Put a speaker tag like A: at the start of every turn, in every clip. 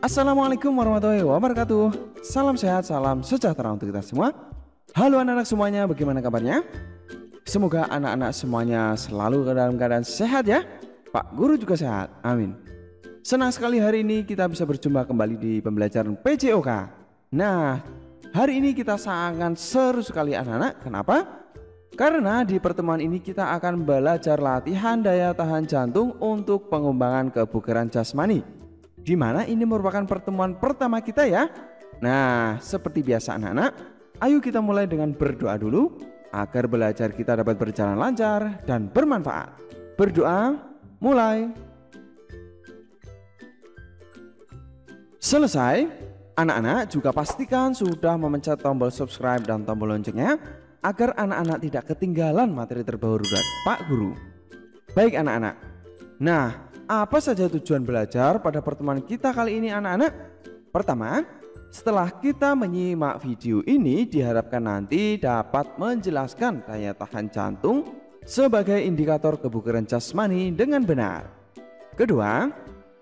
A: Assalamualaikum warahmatullahi wabarakatuh. Salam sehat, salam sejahtera untuk kita semua. Halo anak-anak semuanya, bagaimana kabarnya? Semoga anak-anak semuanya selalu dalam keadaan sehat ya. Pak Guru juga sehat, amin. Senang sekali hari ini kita bisa berjumpa kembali di pembelajaran PJOK. Nah, hari ini kita sangat seru sekali anak-anak. Kenapa? Karena di pertemuan ini kita akan belajar latihan daya tahan jantung untuk pengembangan kebugaran jasmani, di mana ini merupakan pertemuan pertama kita ya. Nah, seperti biasa anak-anak, ayo kita mulai dengan berdoa dulu agar belajar kita dapat berjalan lancar dan bermanfaat. Berdoa, mulai. Selesai, anak-anak juga pastikan sudah memencet tombol subscribe dan tombol loncengnya agar anak-anak tidak ketinggalan materi terbaru dari Pak Guru. Baik anak-anak, nah apa saja tujuan belajar pada pertemuan kita kali ini anak-anak? Pertama, setelah kita menyimak video ini diharapkan nanti dapat menjelaskan daya tahan jantung sebagai indikator kebugaran jasmani dengan benar. Kedua,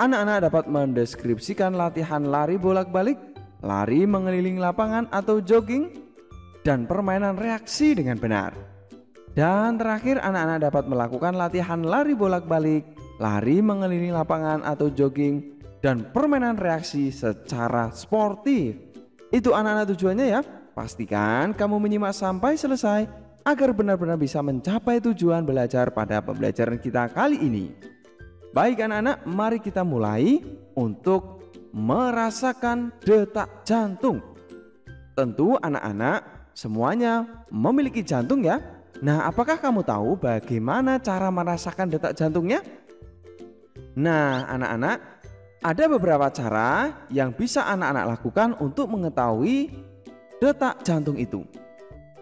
A: anak-anak dapat mendeskripsikan latihan lari bolak-balik, lari mengelilingi lapangan atau jogging, dan permainan reaksi dengan benar. Dan terakhir, anak-anak dapat melakukan latihan lari bolak-balik, lari mengelilingi lapangan atau jogging, dan permainan reaksi secara sportif. Itu anak-anak tujuannya ya. Pastikan kamu menyimak sampai selesai agar benar-benar bisa mencapai tujuan belajar pada pembelajaran kita kali ini. Baik anak-anak, mari kita mulai untuk merasakan detak jantung. Tentu anak-anak semuanya memiliki jantung ya. Nah, apakah kamu tahu bagaimana cara merasakan detak jantungnya? Nah, anak-anak, ada beberapa cara yang bisa anak-anak lakukan untuk mengetahui detak jantung itu.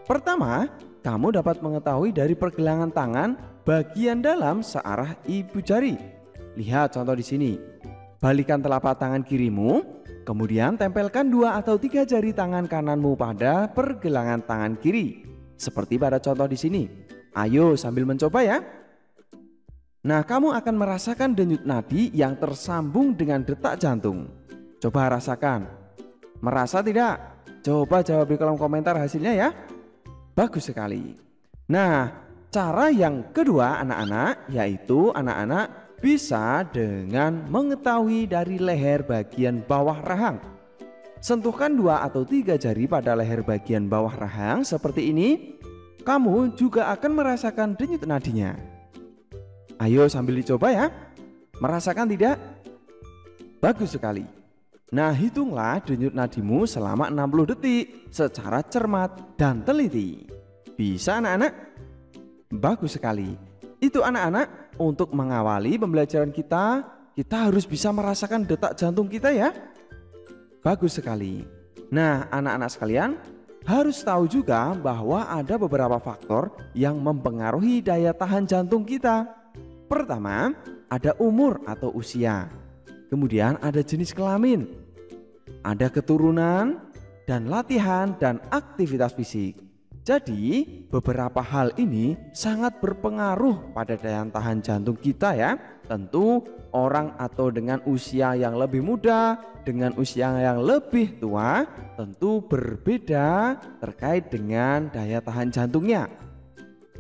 A: Pertama, kamu dapat mengetahui dari pergelangan tangan bagian dalam searah ibu jari. Lihat contoh di sini. Balikan telapak tangan kirimu, kemudian tempelkan 2 atau 3 jari tangan kananmu pada pergelangan tangan kiri, seperti pada contoh di sini. Ayo sambil mencoba ya. Nah, kamu akan merasakan denyut nadi yang tersambung dengan detak jantung. Coba rasakan. Merasa tidak? Coba jawab di kolom komentar hasilnya ya. Bagus sekali. Nah, cara yang kedua anak-anak, yaitu anak-anak bisa dengan mengetahui dari leher bagian bawah rahang. Sentuhkan 2 atau 3 jari pada leher bagian bawah rahang seperti ini. Kamu juga akan merasakan denyut nadinya. Ayo sambil dicoba ya. Merasakan tidak? Bagus sekali. Nah, hitunglah denyut nadimu selama 60 detik secara cermat dan teliti. Bisa anak-anak? Bagus sekali. Itu anak-anak, untuk mengawali pembelajaran kita harus bisa merasakan detak jantung kita ya. Bagus sekali. Nah, anak-anak sekalian harus tahu juga bahwa ada beberapa faktor yang mempengaruhi daya tahan jantung kita. Pertama, ada umur atau usia. Kemudian ada jenis kelamin, ada keturunan, dan latihan dan aktivitas fisik. Jadi beberapa hal ini sangat berpengaruh pada daya tahan jantung kita ya. Tentu orang atau dengan usia yang lebih muda, dengan usia yang lebih tua tentu berbeda terkait dengan daya tahan jantungnya.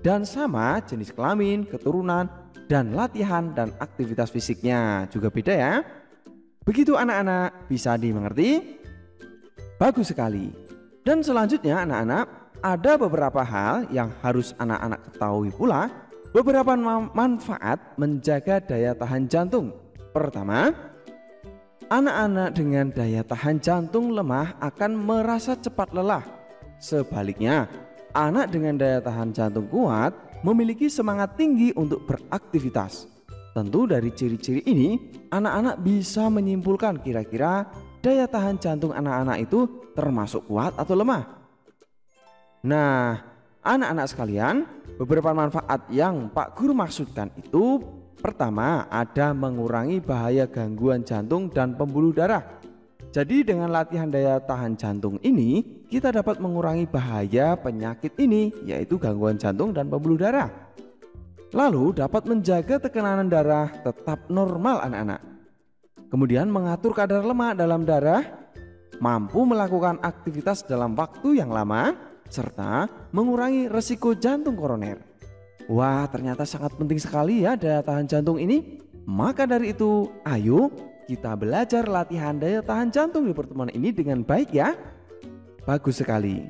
A: Dan sama jenis kelamin, keturunan, dan latihan dan aktivitas fisiknya juga beda ya. Begitu anak-anak, bisa dimengerti? Bagus sekali. Dan selanjutnya anak-anak, ada beberapa hal yang harus anak-anak ketahui pula, beberapa manfaat menjaga daya tahan jantung. Pertama, anak-anak dengan daya tahan jantung lemah akan merasa cepat lelah. Sebaliknya, anak dengan daya tahan jantung kuat memiliki semangat tinggi untuk beraktivitas. Tentu dari ciri-ciri ini, anak-anak bisa menyimpulkan kira-kira daya tahan jantung anak-anak itu termasuk kuat atau lemah. Nah, anak-anak sekalian, beberapa manfaat yang Pak Guru maksudkan itu, pertama ada mengurangi bahaya gangguan jantung dan pembuluh darah. Jadi dengan latihan daya tahan jantung ini, kita dapat mengurangi bahaya penyakit ini, yaitu gangguan jantung dan pembuluh darah. Lalu dapat menjaga tekanan darah tetap normal anak-anak. Kemudian mengatur kadar lemak dalam darah, mampu melakukan aktivitas dalam waktu yang lama, serta mengurangi resiko jantung koroner. Wah, ternyata sangat penting sekali ya daya tahan jantung ini. Maka dari itu, ayo kita belajar latihan daya tahan jantung di pertemuan ini dengan baik ya. Bagus sekali.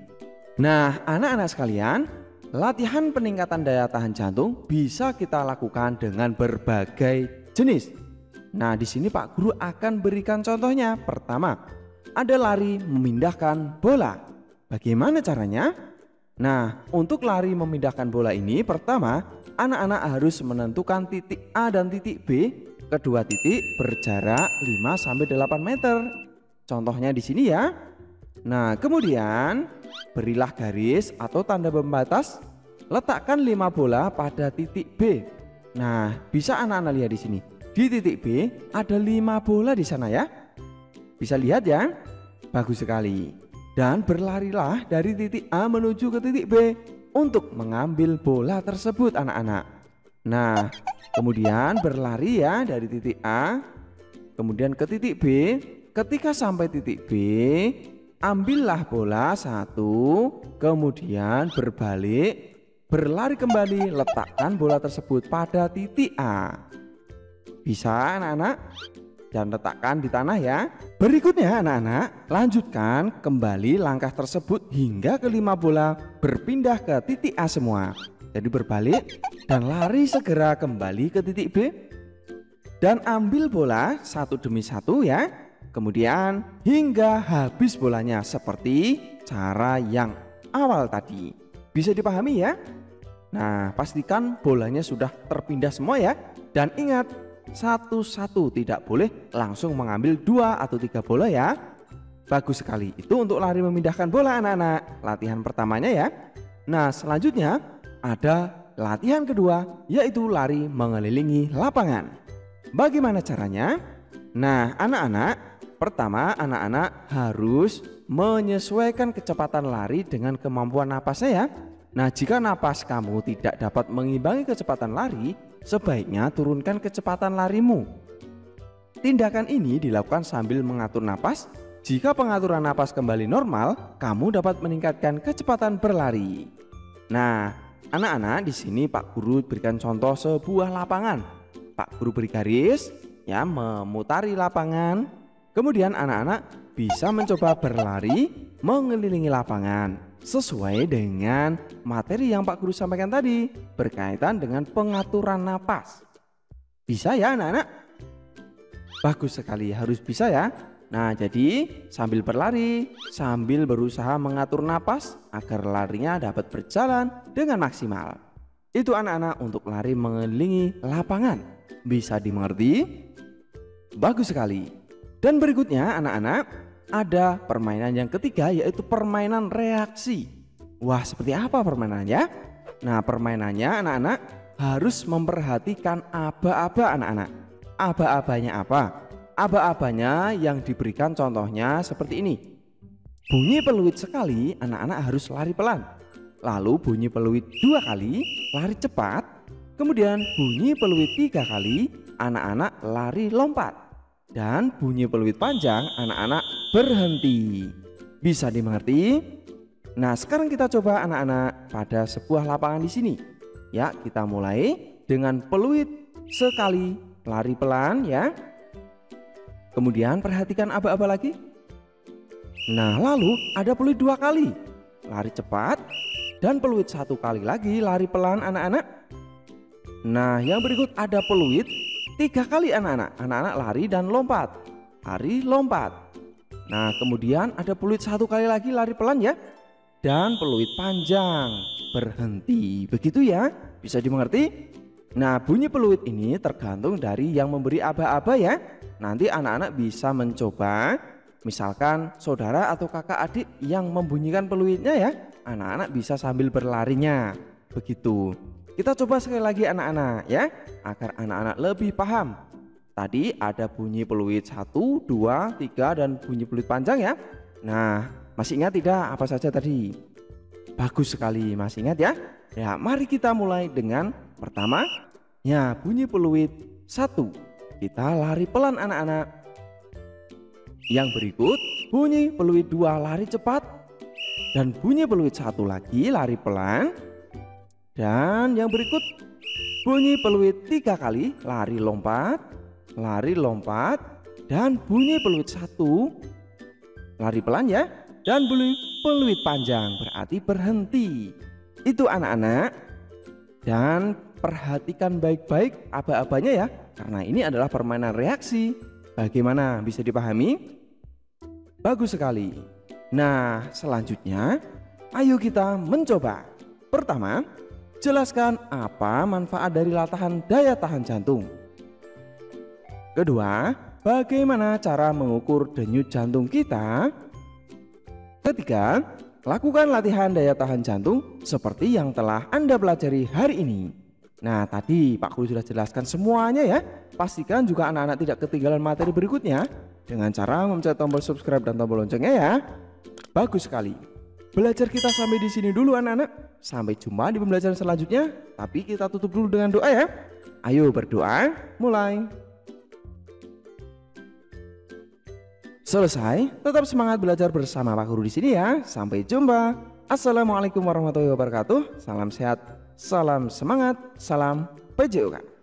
A: Nah, anak-anak sekalian, latihan peningkatan daya tahan jantung bisa kita lakukan dengan berbagai jenis. Nah, di sini Pak Guru akan berikan contohnya. Pertama, ada lari memindahkan bola. Bagaimana caranya? Nah, untuk lari memindahkan bola ini, pertama, anak-anak harus menentukan titik A dan titik B. Kedua titik berjarak 5-8 meter. Contohnya di sini ya. Nah, kemudian berilah garis atau tanda pembatas, letakkan 5 bola pada titik B. Nah, bisa anak-anak lihat di sini. Di titik B ada 5 bola di sana ya. Bisa lihat ya? Bagus sekali. Dan berlarilah dari titik A menuju ke titik B untuk mengambil bola tersebut anak-anak. Nah, kemudian berlari ya dari titik A, kemudian ke titik B. Ketika sampai titik B, ambillah bola 1, kemudian berbalik, berlari kembali, letakkan bola tersebut pada titik A. Bisa anak-anak? Dan letakkan di tanah ya. Berikutnya anak-anak, lanjutkan kembali langkah tersebut hingga ke-5 bola berpindah ke titik A semua. Jadi berbalik dan lari segera kembali ke titik B. Dan ambil bola satu demi satu ya. Kemudian hingga habis bolanya seperti cara yang awal tadi. Bisa dipahami ya? Nah, pastikan bolanya sudah terpindah semua ya. Dan ingat, satu-satu, tidak boleh langsung mengambil 2 atau 3 bola ya. Bagus sekali. Itu untuk lari memindahkan bola anak-anak. Latihan pertamanya ya. Nah, selanjutnya ada latihan kedua, yaitu lari mengelilingi lapangan. Bagaimana caranya? Nah, anak-anak, pertama anak-anak harus menyesuaikan kecepatan lari dengan kemampuan napasnya ya. Nah, jika napas kamu tidak dapat mengimbangi kecepatan lari, sebaiknya turunkan kecepatan larimu. Tindakan ini dilakukan sambil mengatur napas. Jika pengaturan napas kembali normal, kamu dapat meningkatkan kecepatan berlari. Nah, anak-anak, di sini Pak Guru berikan contoh sebuah lapangan. Pak Guru beri garis ya, memutari lapangan. Kemudian anak-anak bisa mencoba berlari mengelilingi lapangan sesuai dengan materi yang Pak Guru sampaikan tadi berkaitan dengan pengaturan napas. Bisa ya anak-anak? Bagus sekali, harus bisa ya. Nah, jadi sambil berlari, sambil berusaha mengatur napas agar larinya dapat berjalan dengan maksimal. Itu anak-anak untuk lari mengelilingi lapangan. Bisa dimengerti? Bagus sekali. Dan berikutnya anak-anak, ada permainan yang ketiga, yaitu permainan reaksi. Wah, seperti apa permainannya? Nah, permainannya anak-anak harus memperhatikan aba-aba anak-anak. Aba-abanya apa? Aba-abanya yang diberikan contohnya seperti ini. Bunyi peluit sekali, anak-anak harus lari pelan. Lalu bunyi peluit 2 kali, lari cepat. Kemudian bunyi peluit 3 kali, anak-anak lari lompat. Dan bunyi peluit panjang, anak-anak berhenti. Bisa dimengerti? Nah, sekarang kita coba anak-anak pada sebuah lapangan di sini. Ya, kita mulai dengan peluit sekali, lari pelan ya. Kemudian perhatikan aba-aba lagi. Nah, lalu ada peluit 2 kali, lari cepat. Dan peluit 1 kali lagi, lari pelan anak-anak. Nah, yang berikut ada peluit 3 kali anak-anak. Anak-anak lari dan lompat, lari lompat. Nah, kemudian ada peluit 1 kali lagi, lari pelan ya. Dan peluit panjang, berhenti. Begitu ya, bisa dimengerti? Nah, bunyi peluit ini tergantung dari yang memberi aba-aba ya. Nanti anak-anak bisa mencoba, misalkan saudara atau kakak adik yang membunyikan peluitnya ya, anak-anak bisa sambil berlarinya. Begitu. Kita coba sekali lagi anak-anak ya, agar anak-anak lebih paham. Tadi ada bunyi peluit 1, 2, 3 dan bunyi peluit panjang ya. Nah, masih ingat tidak apa saja tadi? Bagus sekali, masih ingat ya? Ya, mari kita mulai dengan pertama, ya bunyi peluit 1. Kita lari pelan anak-anak. Yang berikut bunyi peluit 2 lari cepat. Dan bunyi peluit 1 lagi lari pelan. Dan yang berikut bunyi peluit 3 kali lari lompat. Dan bunyi peluit 1 lari pelan ya. Dan bunyi peluit panjang berarti berhenti. Itu anak-anak. Dan perhatikan baik-baik aba-abanya ya, karena ini adalah permainan reaksi. Bagaimana, bisa dipahami? Bagus sekali. Nah, selanjutnya ayo kita mencoba. Pertama, jelaskan apa manfaat dari latihan daya tahan jantung. Kedua, bagaimana cara mengukur denyut jantung kita. Ketiga, lakukan latihan daya tahan jantung seperti yang telah Anda pelajari hari ini. Nah, tadi Pak Guru sudah jelaskan semuanya ya. Pastikan juga anak-anak tidak ketinggalan materi berikutnya dengan cara memencet tombol subscribe dan tombol loncengnya ya. Bagus sekali. Belajar kita sampai di sini dulu anak-anak. Sampai jumpa di pembelajaran selanjutnya. Tapi kita tutup dulu dengan doa ya. Ayo berdoa, mulai. Selesai, tetap semangat belajar bersama Pak Guru di sini ya. Sampai jumpa. Assalamualaikum warahmatullahi wabarakatuh. Salam sehat, salam semangat, salam PJOK.